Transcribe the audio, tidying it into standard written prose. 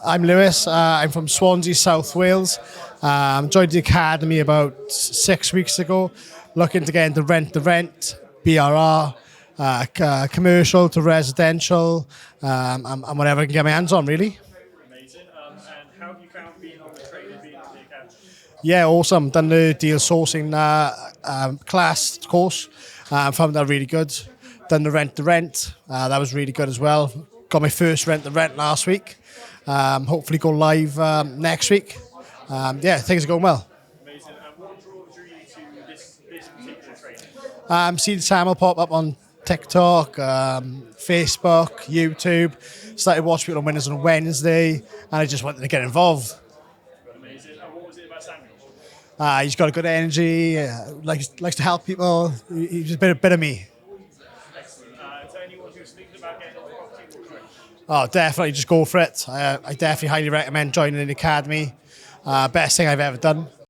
I'm Lewis. I'm from Swansea, South Wales. Joined the academy about 6 weeks ago, looking to get into rent to rent, BRR, commercial to residential, and whatever I can get my hands on, really. Amazing. And how have you found being on the training, being at the academy? Yeah, awesome. Done the deal sourcing class course. Found that really good. Done the rent to rent. That was really good as well. Got my first rent to rent last week. Hopefully go live next week. Things are going well. Amazing. And what drew you to this particular training? Seen Samuel pop up on TikTok, Facebook, YouTube. Started watching people on Winners on Wednesday, and I just wanted to get involved. Amazing. And what was it about Samuel? He's got a good energy, likes to help people. He's a bit of me. Excellent. To anyone who's thinking about getting into property, what do you? Oh, definitely, just go for it. I definitely highly recommend joining the academy. Best thing I've ever done.